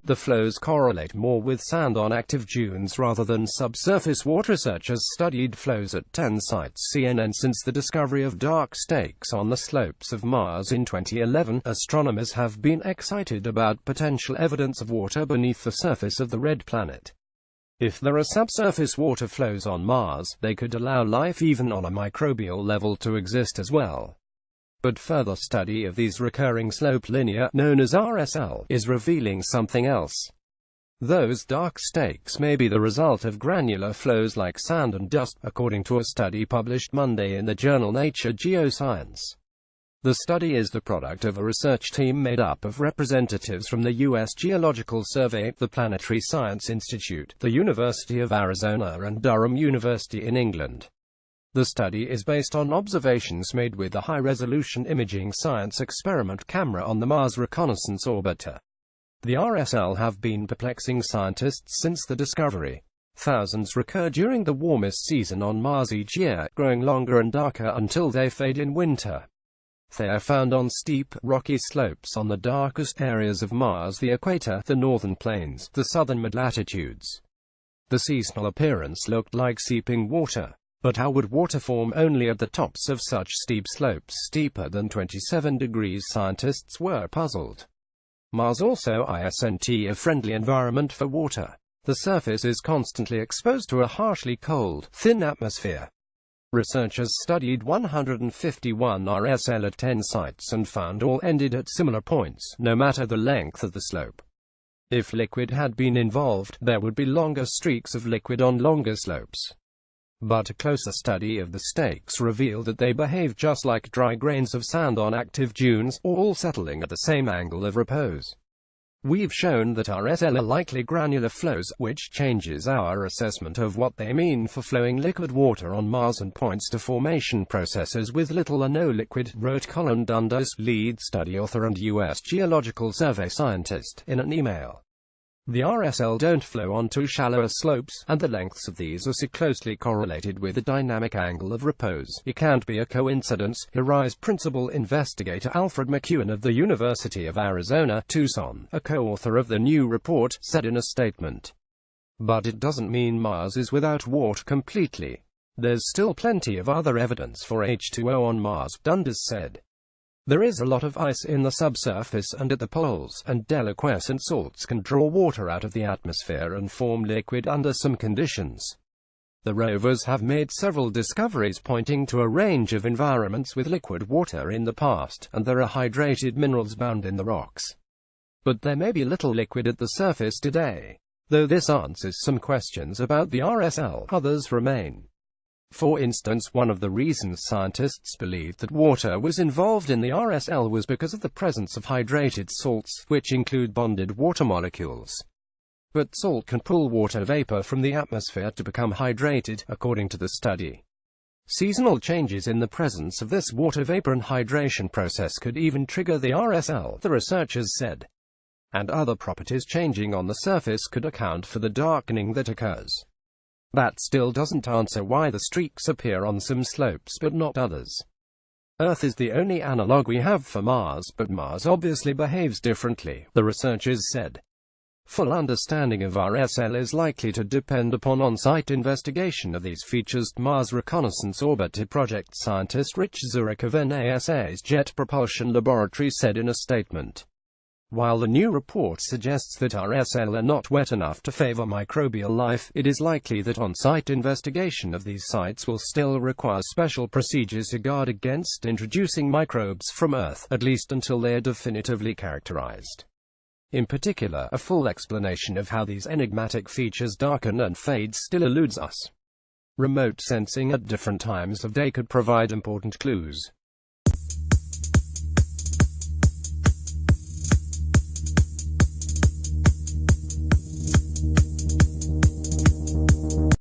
The flows correlate more with sand on active dunes rather than subsurface water. Research has studied flows at 10 sites CNN since the discovery of dark stakes on the slopes of Mars in 2011. Astronomers have been excited about potential evidence of water beneath the surface of the red planet. If there are subsurface water flows on Mars, they could allow life even on a microbial level to exist as well. But further study of these recurring slope lineae, known as RSL, is revealing something else. Those dark stakes may be the result of granular flows like sand and dust, according to a study published Monday in the journal Nature Geoscience. The study is the product of a research team made up of representatives from the U.S. Geological Survey, the Planetary Science Institute, the University of Arizona and Durham University in England. The study is based on observations made with the high-resolution imaging science experiment camera on the Mars Reconnaissance Orbiter. The RSL have been perplexing scientists since the discovery. Thousands recur during the warmest season on Mars each year, growing longer and darker until they fade in winter. They are found on steep, rocky slopes on the darkest areas of Mars: the equator, the northern plains, the southern mid-latitudes. The seasonal appearance looked like seeping water. But how would water form only at the tops of such steep slopes, steeper than 27 degrees? Scientists were puzzled. Mars also isn't a friendly environment for water. The surface is constantly exposed to a harshly cold, thin atmosphere. Researchers studied 151 RSL at 10 sites and found all ended at similar points, no matter the length of the slope. If liquid had been involved, there would be longer streaks of liquid on longer slopes. But a closer study of the stakes revealed that they behave just like dry grains of sand on active dunes, all settling at the same angle of repose. We've shown that RSL are likely granular flows, which changes our assessment of what they mean for flowing liquid water on Mars and points to formation processes with little or no liquid, wrote Colin Dundas, lead study author and U.S. Geological Survey scientist, in an email. The RSL don't flow onto shallower slopes, and the lengths of these are so closely correlated with the dynamic angle of repose. It can't be a coincidence, HERISE principal investigator Alfred McEwen of the University of Arizona, Tucson, a co-author of the new report, said in a statement. But it doesn't mean Mars is without water completely. There's still plenty of other evidence for H2O on Mars, Dundas said. There is a lot of ice in the subsurface and at the poles, and deliquescent salts can draw water out of the atmosphere and form liquid under some conditions. The rovers have made several discoveries pointing to a range of environments with liquid water in the past, and there are hydrated minerals bound in the rocks. But there may be little liquid at the surface today. Though this answers some questions about the RSL, others remain. For instance, one of the reasons scientists believed that water was involved in the RSL was because of the presence of hydrated salts, which include bonded water molecules. But salt can pull water vapor from the atmosphere to become hydrated, according to the study. Seasonal changes in the presence of this water vapor and hydration process could even trigger the RSL, the researchers said. And other properties changing on the surface could account for the darkening that occurs. That still doesn't answer why the streaks appear on some slopes but not others. Earth is the only analog we have for Mars, but Mars obviously behaves differently, the researchers said. Full understanding of RSL is likely to depend upon on-site investigation of these features, Mars Reconnaissance Orbiter project scientist Rich Zurich of NASA's Jet Propulsion Laboratory said in a statement. While the new report suggests that RSL are not wet enough to favor microbial life, it is likely that on-site investigation of these sites will still require special procedures to guard against introducing microbes from Earth, at least until they are definitively characterized. In particular, a full explanation of how these enigmatic features darken and fade still eludes us. Remote sensing at different times of day could provide important clues.